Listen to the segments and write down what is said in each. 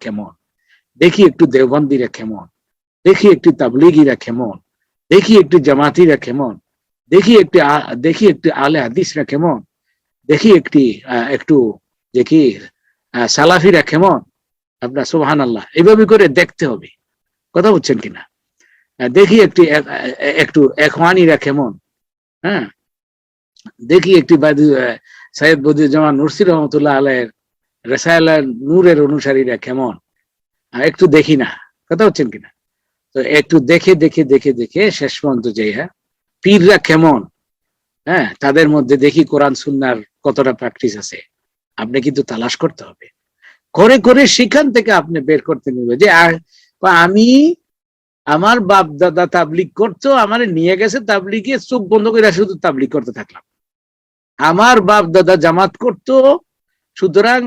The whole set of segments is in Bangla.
কেমন, দেখি একটু দেওবন্দিরা কেমন, দেখি একটু তাবলিগীরা কেমন, দেখি একটু জামাতিরা কেমন, দেখি একটু আলে হাদিসরা কেমন, দেখি একটু দেখি সালাফিরা কেমন। আপনার সুবহানাল্লাহ, এইভাবে করে দেখতে হবে, কথা বুঝছেন কিনা। দেখি একটু ইখওয়ানিরা কেমন, হ্যাঁ, দেখি সৈয়দ বদিউজ্জামান নুরসি রহমতুল্লাহ আলাইহির রিসালা নূরের অনুসারীরা কেমন, একটু দেখি না, কথা হচ্ছেন কিনা। তো একটু দেখে দেখে দেখে দেখে শেষ পর্যন্ত যাইয়া পীররা কেমন, হ্যাঁ, তাদের মধ্যে দেখি কোরআন সুন্নাহর কতটা প্র্যাকটিস আছে। আপনি কিন্তু তালাশ করতে হবে, করে করে সেখান থেকে আপনি বের করতে নিবে যে আমি, আমার বাপ দাদা তাবলিগ করতো, আমার নিয়ে গেছে তাবলিগে, চোখ বন্ধ করে শুধু তাবলিগ করতে থাকলাম। আমার বাপ দাদা জামাত করতো, সুতরাং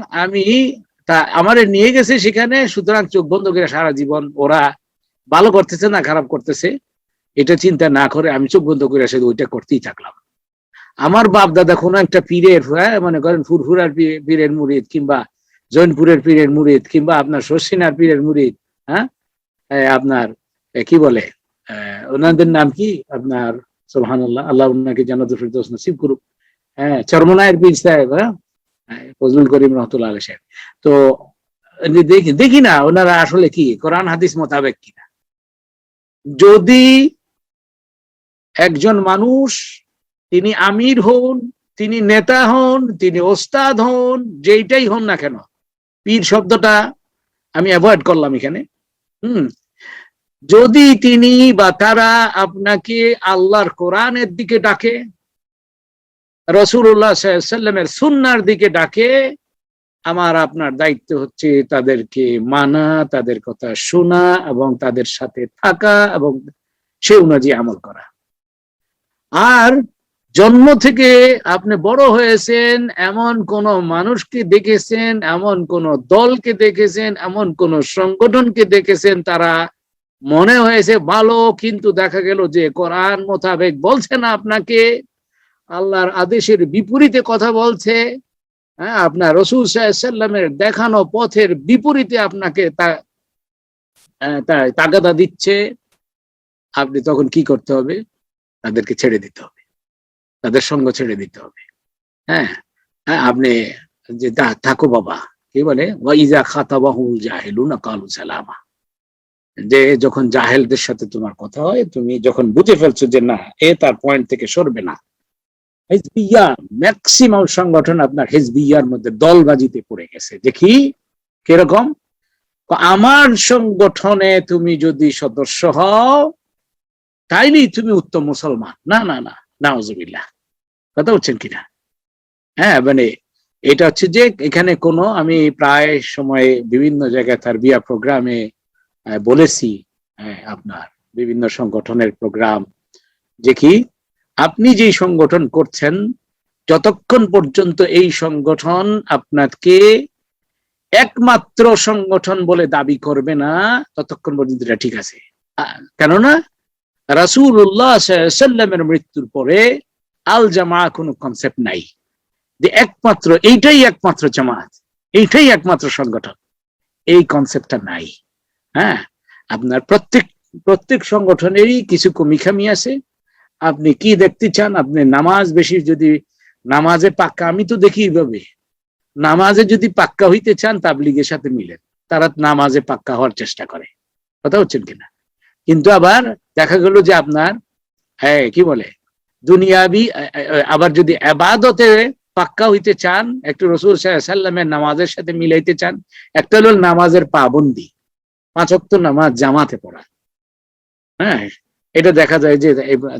আমারে নিয়ে গেছে সেখানে, সুতরাং চোখ বন্ধ করে সারা জীবন ওরা ভালো করতেছে না খারাপ করতেছে এটা চিন্তা না করে আমি চোখ বন্ধ করে শুধু ওইটা করতেই থাকলাম। আমার বাপ দাদা কোনো একটা পীরের, মনে করেন ফুরফুরার পীরের মুরিদ, কিংবা জৈনপুরের পীরের মুরিদ, কিংবা আপনার শর্ষিনার পীরের মুরিদ, হ্যাঁ, আপনার কি বলে ওনাদের নাম কি, আপনার সুবহানাল্লাহ, আল্লাহ ওনাকে জান্নাতুল ফেরদৌস নসিব করুক, হ্যাঁ, চরমনায়ের পীর সাহেব, ফজলুল করিম রহমতুল্লাহ আলাইহি সাহেব। তো দেখি না ওনারা আসলে কি কোরআন হাদিস মোতাবেক কিনা। যদি একজন মানুষ, তিনি আমির হন, তিনি নেতা হন, তিনি ওস্তাদ হন, যেইটাই হন না কেন, পীর শব্দটা আমি অ্যাভয়েড করলাম এখানে। যদি তিনি বা তারা আপনাকে আল্লাহর কোরআনের দিকে ডাকে, রাসূলুল্লাহ সাল্লাল্লাহু আলাইহি ওয়াসাল্লামের সুন্নাহর দিকে ডাকে, আমার আপনার দায়িত্ব হচ্ছে তাদেরকে মানা, তাদের কথা শোনা এবং তাদের সাথে থাকা এবং সে অনুযায়ী আমল করা। আর জন্ম থেকে আপনি বড় হয়েছেন, এমন কোন মানুষকে দেখেছেন, এমন কোন দলকে দেখেছেন, এমন কোন সংগঠনকে দেখেছেন তারা মনে হয়েছে ভালো, কিন্তু দেখা গেল যে কোরআন মোতাবেক বলছে না, আপনাকে আল্লাহর আদেশের বিপরীতে কথা বলছে, হ্যাঁ, আপনার রাসূল সাল্লাল্লাহু আলাইহি ওয়াসাল্লামের দেখানো পথের বিপরীতে আপনাকে তাগাদা দিচ্ছে, আপনি তখন কি করতে হবে? তাদেরকে ছেড়ে দিতে হবে, তাদের সঙ্গ ছেড়ে দিতে হবে। হ্যাঁ, আপনি যে থাকো বাবা, কি বলে, ওয়াইজা খাতাবাহুল জাহিলুনা কালু সালামা, যে যখন জাহেলদের সাথে তোমার কথা হয়, তুমি যখন বুঝে ফেলছো যে না, তার পয়েন্ট থেকে সরবে না। হিজবিয়া, ম্যাক্সিমাম সংগঠন আপনার হিজবিয়ার মধ্যে দলবাজিতে পড়ে গেছে। দেখি কিরকম, আমার সংগঠনে তুমি যদি সদস্য হও তাইলেই তুমি উত্তম মুসলমান। না না না, নাউজুবিল্লাহ, কথা বলছেন কিনা। হ্যাঁ, মানে এটা হচ্ছে যে এখানে আমি প্রায় সময় বিভিন্ন জায়গায় তারবিয়া প্রোগ্রামে বলেছি, আপনার বিভিন্ন সংগঠনের প্রোগ্রাম, যে কি আপনি যে সংগঠন করছেন, যতক্ষণ পর্যন্ত এই সংগঠন আপনাকে একমাত্র সংগঠন বলে দাবি করবে না, ততক্ষণ পর্যন্ত এটা ঠিক আছে। কেননা রাসূলুল্লাহ সাল্লাল্লাহু আলাইহি ওয়াসাল্লামের মৃত্যুর পরে আল জামা কোনো কনসেপ্ট নাই, যে একমাত্র এইটাই একমাত্র জামাত, এইটাই একমাত্র সংগঠন, এই কনসেপ্টটা নাই। হ্যাঁ, আপনার প্রত্যেক সংগঠনেরই কিছু কমিখামি আছে। আপনি কি দেখতে চান? আপনি নামাজ বেশি, যদি নামাজে পাক্কা, আমি তো দেখি এইভাবে, নামাজে যদি পাক্কা হইতে চান তাবলিগের সাথে মিলেন, তারা নামাজে পাক্কা হওয়ার চেষ্টা করে, কথা হচ্ছেন কিনা। কিন্তু আবার দেখা গেল যে আপনার, কি বলে, দুনিয়াবি, আবার যদি ইবাদতে পাক্কা হইতে চান, একটু রাসূল সাল্লাল্লাহু আলাইহি ওয়াসাল্লামের নামাজের সাথে মিলাইতে চান, একটা হলো নামাজের পাবন্দি, 5 ওয়াক্ত নামাজ জামাতে পড়া। হ্যাঁ, এটা দেখা যায় যে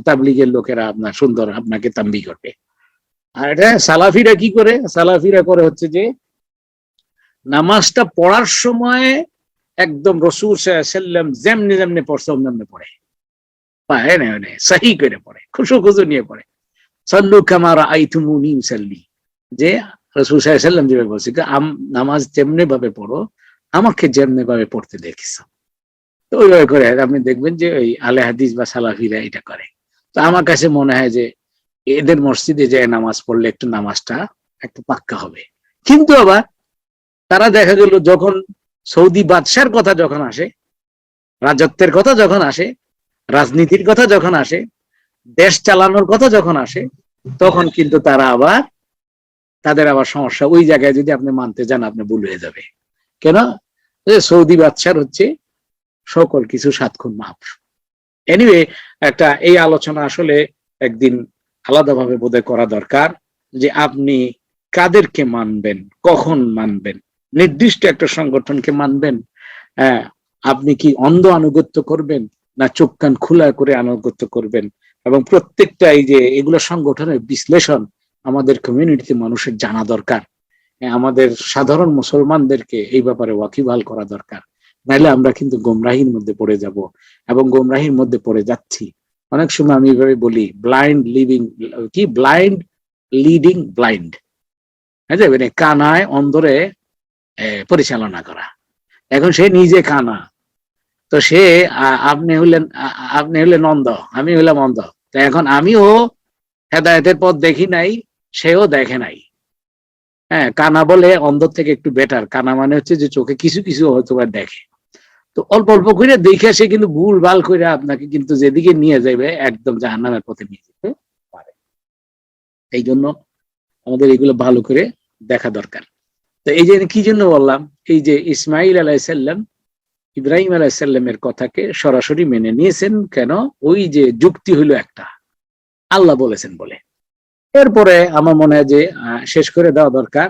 তাবলিগের লোকেরা আপনার সুন্দর আপনাকে তাম্বি করবে। আর এটা সালাফিরা কি করে? সালাফিরা করে হচ্ছে যে নামাজটা পড়ার সময় একদম রাসূল সাল্লাল্লাহু আলাইহি ওয়াসাল্লাম যেমনি যেমনি পড়ছে অমনি পড়ে, সহি করে পড়ে, খুশু নিয়ে পড়ে। সাল্লু কামা রাআইতুমুনি উসাল্লি, যে রাসূল সাল্লাল্লাহু আলাইহি ওয়াসাল্লাম যেভাবে বলছে, নামাজ তেমনি ভাবে পড়ো, আমাকে যেমনি ভাবে পড়তে দেখেছো। তো ওইভাবে করে আপনি দেখবেন যে ওই আলে হাদিস বা সালাফিরা এটা করে। তো আমার কাছে মনে হয় যে এদের মসজিদে যায় নামাজ পড়লে একটু নামাজটা একটু পাক্কা হবে। কিন্তু আবার তারা দেখা গেল যখন সৌদি বাদশার কথা যখন আসে, রাজত্বের কথা যখন আসে, রাজনীতির কথা যখন আসে, দেশ চালানোর কথা যখন আসে, তখন কিন্তু তাদের আবার সমস্যা। ওই জায়গায় যদি আপনি মানতে যান, আপনি ভুল হয়ে যাবে। কেন? সৌদি বাদশার হচ্ছে সকল কিছু 7 খুন মাফ। এনিওয়ে, এই আলোচনা আসলে একদিন আলাদাভাবে বোধহয় করা দরকার, যে আপনি কাদেরকে মানবেন, কখন মানবেন, নির্দিষ্ট একটা সংগঠনকে মানবেন, হ্যাঁ, আপনি কি অন্ধ আনুগত্য করবেন, না চোখ কান খোলা করে আনুগত্য করবেন। এবং প্রত্যেকটা এই যে এগুলো সংগঠনের বিশ্লেষণ আমাদের কমিউনিটিতে মানুষের জানা দরকার। আমাদের সাধারণ মুসলমানদেরকে এই ব্যাপারে ওয়াকিবহাল করা দরকার, নাইলে আমরা কিন্তু গোমরাহির মধ্যে পড়ে যাব, এবং গোমরাহির মধ্যে পড়ে যাচ্ছি। অনেক সময় আমি এইভাবে বলি, ব্লাইন্ড লিডিং ব্লাইন্ড, হ্যাঁ, মানে কানায় অন্ধরে পরিচালনা করা। এখন সে নিজে কানা, তো সে আপনি হলেন অন্ধ, আমি হলাম অন্ধ, তো এখন আমিও হেদায়েতের পথ দেখি নাই, সেও দেখে নাই। হ্যাঁ, কানা বলে অন্ধ থেকে একটু বেটার। কানা মানে হচ্ছে যে চোখে কিছু কিছু হয়তো দেখে, তো অল্প অল্প করে দেখে সে কিন্তু ভুল ভাল করে আপনাকে কিন্তু যেদিকে নিয়ে যাবে একদম জাহান্নামের পথে নিয়ে যেতে পারে। এই জন্য আমাদের এগুলো ভালো করে দেখা দরকার। তো এই যে কি জন্য বললাম, এই যে ইসমাইল আলাইসাল্লাম ইব্রাহিম আলাইসাল্লামের কথাকে সরাসরি মেনে নিয়েছেন কেন? ওই যে যুক্তি হলো একটা, আল্লাহ বলেছেন বলে। এরপরে আমার মনে হয় যে শেষ করে দেওয়া দরকার।